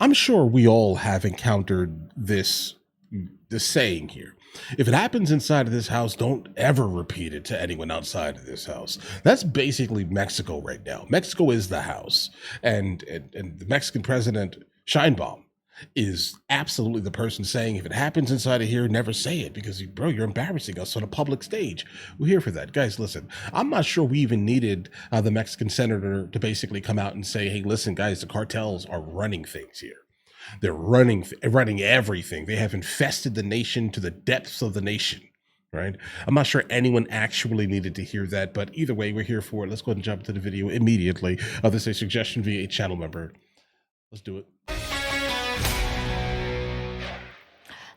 I'm sure we all have encountered this saying here. If it happens inside of this house, don't ever repeat it to anyone outside of this house. That's basically Mexico right now. Mexico is the house. And the Mexican president, Sheinbaum, is absolutely the person saying, if it happens inside of here, never say it because, bro, you're embarrassing us on a public stage. We're here for that. Guys, listen, I'm not sure we even needed the Mexican senator to basically come out and say, hey, listen, guys, the cartels are running things here. They're running everything. They have infested the nation to the depths of the nation, right? I'm not sure anyone actually needed to hear that, but either way, we're here for it. Let's go ahead and jump into the video immediately. This is a suggestion via a channel member. Let's do it.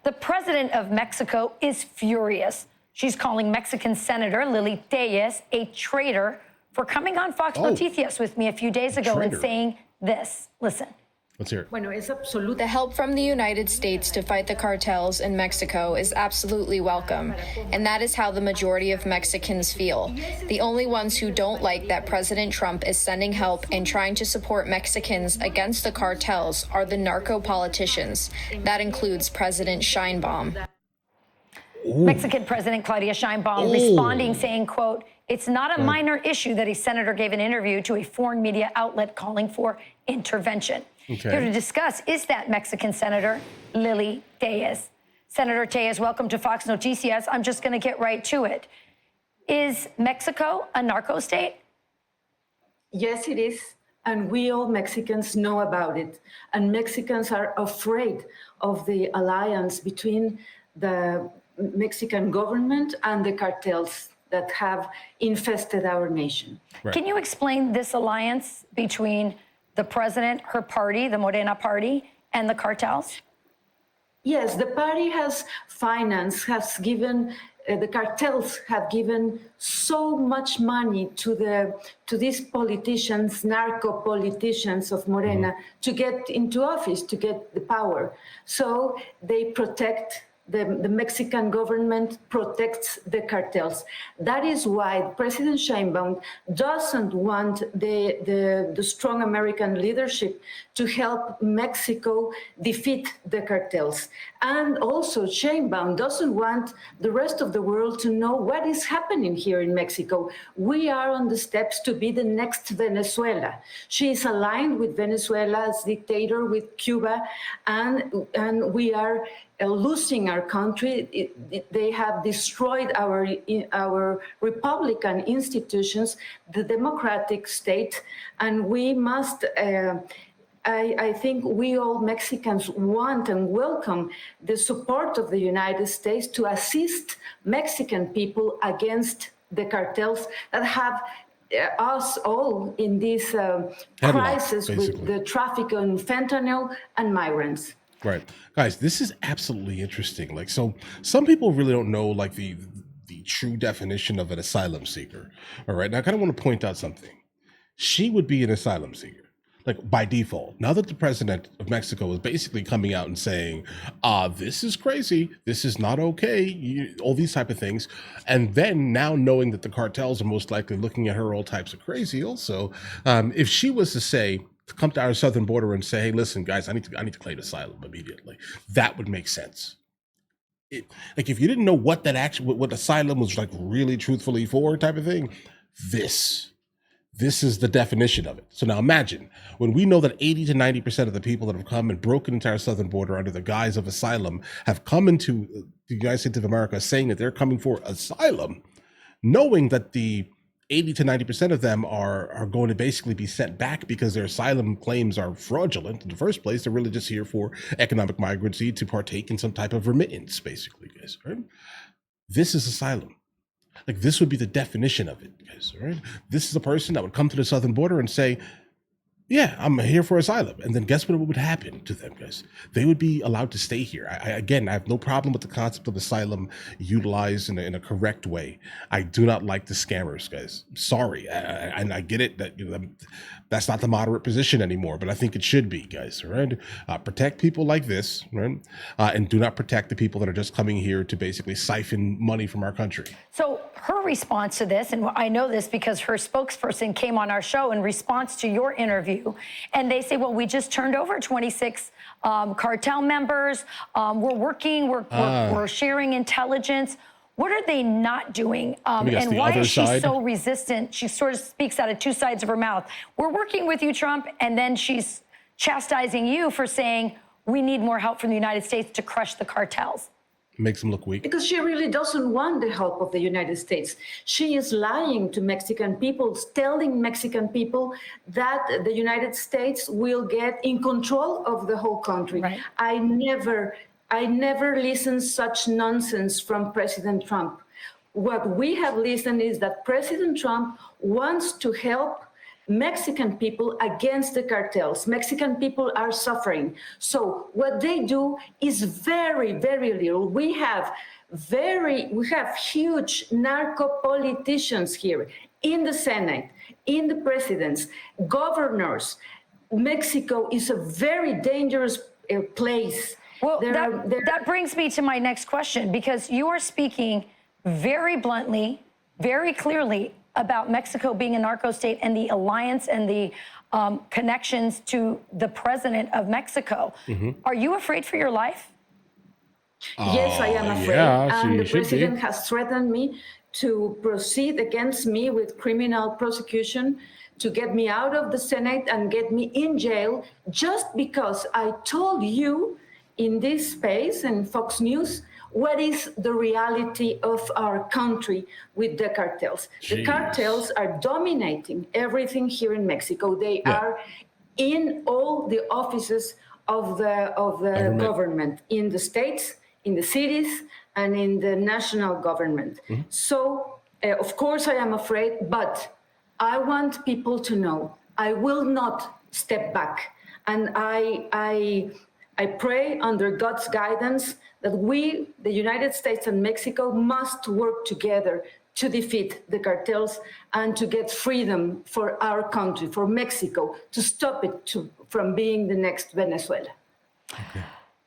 The president of Mexico is furious. She's calling Mexican Senator Lily Tellez a traitor for coming on Fox Noticias with me a few days ago and saying this. Listen. Let's hear it. The help from the United States to fight the cartels in Mexico is absolutely welcome, and that is how the majority of Mexicans feel. The only ones who don't like that President Trump is sending help and trying to support Mexicans against the cartels are the narco-politicians. That includes President Sheinbaum. Mexican President Claudia Sheinbaum responding, saying, quote, it's not a minor issue that a senator gave an interview to a foreign media outlet calling for intervention. Okay. Here to discuss is that Mexican Senator Lily Tellez. Senator Tellez, welcome to Fox Noticias. I'm just going to get right to it. Is Mexico a narco state? Yes, it is. And we all Mexicans know about it. And Mexicans are afraid of the alliance between the Mexican government and the cartels that have infested our nation. Right. Can you explain this alliance between the president, her party, the Morena party, and the cartels? Yes, the party has financed, has given, the cartels have given so much money to these politicians, narco-politicians of Morena, to get into office, to get the power. So they protect the Mexican government protects the cartels. That is why President Sheinbaum doesn't want the strong American leadership to help Mexico defeat the cartels. And also Sheinbaum doesn't want the rest of the world to know what is happening here in Mexico. We are on the steps to be the next Venezuela. She is aligned with Venezuela's dictator, with Cuba, and we are losing our country. They have destroyed our Republican institutions, the democratic state, and we must, I think we all Mexicans want and welcome the support of the United States to assist Mexican people against the cartels that have us all in this crisis with the traffic in fentanyl and migrants. Right. Guys, this is absolutely interesting. Like, so some people really don't know, like, the true definition of an asylum seeker. All right. Now, I kind of want to point out something. She would be an asylum seeker, like, by default. Now that the president of Mexico is basically coming out and saying, this is crazy, this is not okay, all these type of things. And then now knowing that the cartels are most likely looking at her all types of crazy also, if she was to say, to come to our southern border and say, hey, listen, guys, I need to claim asylum immediately. That would make sense. Like, if you didn't know what asylum was, like, really truthfully for type of thing, this is the definition of it. So now imagine when we know that 80 to 90% of the people that have come and broken into our southern border under the guise of asylum have come into the United States of America saying that they're coming for asylum, knowing that the 80 to 90% of them are going to basically be sent back because their asylum claims are fraudulent in the first place. They're really just here for economic migrancy to partake in some type of remittance, basically, guys, right? This is asylum. Like, this would be the definition of it, guys, right? This is a person that would come to the southern border and say, yeah, I'm here for asylum. And then guess what would happen to them, guys? They would be allowed to stay here. I have no problem with the concept of asylum utilized in a correct way. I do not like the scammers, guys. Sorry. And I get it that that's not the moderate position anymore, but I think it should be, guys, right? Protect people like this, right? And do not protect the people that are just coming here to basically siphon money from our country. So her response to this, and I know this because her spokesperson came on our show in response to your interview, and they say, well, we just turned over 26 cartel members. We're working, we're sharing intelligence. What are they not doing? And why is she so resistant? She sort of speaks out of two sides of her mouth. We're working with you, Trump, and then she's chastising you for saying we need more help from the United States to crush the cartels. Makes them look weak. Because she really doesn't want the help of the United States. She is lying to Mexican people, telling Mexican people that the United States will get in control of the whole country. Right. I never listened such nonsense from President Trump. What we have listened is that President Trump wants to help Mexican people against the cartels. Mexican people are suffering. So what they do is very, very little. We have huge narco-politicians here in the Senate, in the presidents, governors. Mexico is a very dangerous place. Well, that brings me to my next question, because you are speaking very bluntly, very clearly about Mexico being a narco state and the alliance and the connections to the president of Mexico. Mm-hmm. Are you afraid for your life? Yes, I am afraid. Yeah, and the president has threatened me to proceed against me with criminal prosecution, to get me out of the Senate and get me in jail, just because I told you in this space and Fox News what is the reality of our country with the cartels. Jeez. The cartels are dominating everything here in Mexico. They are in all the offices of the government, in the states, in the cities, and in the national government. Mm-hmm. So, of course, I am afraid, but I want people to know I will not step back. And I pray under God's guidance that we, the United States and Mexico, must work together to defeat the cartels and to get freedom for our country, for Mexico, to stop it from being the next Venezuela. Okay.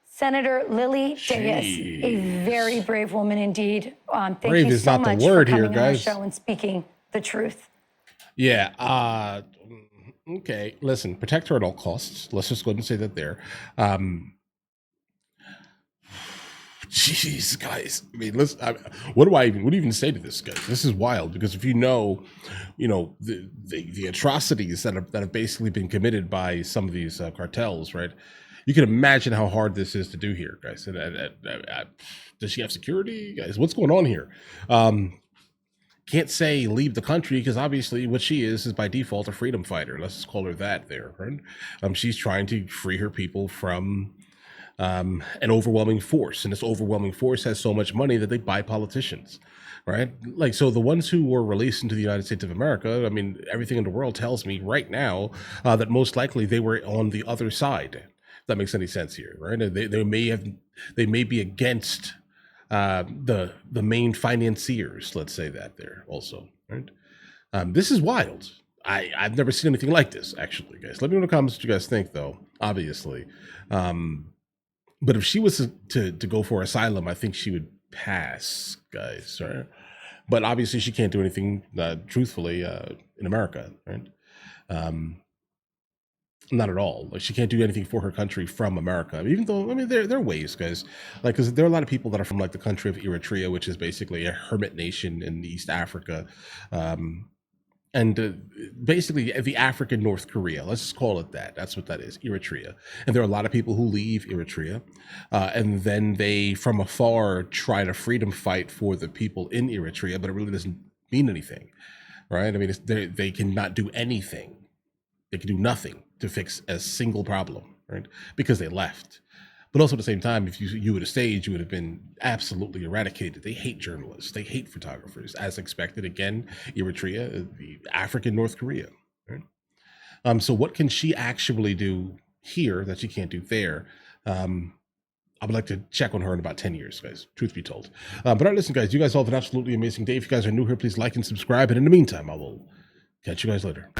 Senator Lily Tellez, a very brave woman indeed. Thank brave you is so not the much word for coming here, on our guys. show and speaking the truth. Yeah. Okay. Listen, protect her at all costs. Let's just go ahead and say that there. Jeez, guys. I mean, what do you even say to this, guys? This is wild, because if you know the atrocities that have basically been committed by some of these cartels, right? You can imagine how hard this is to do here, guys. Does she have security, guys? What's going on here? Can't say leave the country, because obviously what she is by default a freedom fighter. Let's just call her that there, right? She's trying to free her people from an overwhelming force, and this overwhelming force has so much money that they buy politicians, right? Like, so the ones who were released into the United States of America, I mean, everything in the world tells me right now that most likely they were on the other side. If that makes any sense here, right? They may be against the main financiers, let's say that there also, right? This is wild. I've never seen anything like this, actually, guys. Let me know in the comments what you guys think, though, obviously. But if she was to go for asylum, I think she would pass, guys, right? But obviously she can't do anything, truthfully, in America, right? Not at all. Like, she can't do anything for her country from America. Even though, I mean, there are ways, guys. Like, because there are a lot of people that are from, like, the country of Eritrea, which is basically a hermit nation in East Africa. And basically the African North Korea, let's just call it that. That's what that is, Eritrea. And there are a lot of people who leave Eritrea, and then they, from afar, try to freedom fight for the people in Eritrea, but it really doesn't mean anything, right? I mean, they cannot do anything. They can do nothing to fix a single problem, right? Because they left. But also at the same time, if you would have stayed, you would have been absolutely eradicated. They hate journalists. They hate photographers, as expected. Again, Eritrea, the African North Korea. Right? So what can she actually do here that she can't do there? I would like to check on her in about 10 years, guys, truth be told. But all right, listen, guys, you guys all have an absolutely amazing day. If you guys are new here, please like and subscribe. And in the meantime, I will catch you guys later.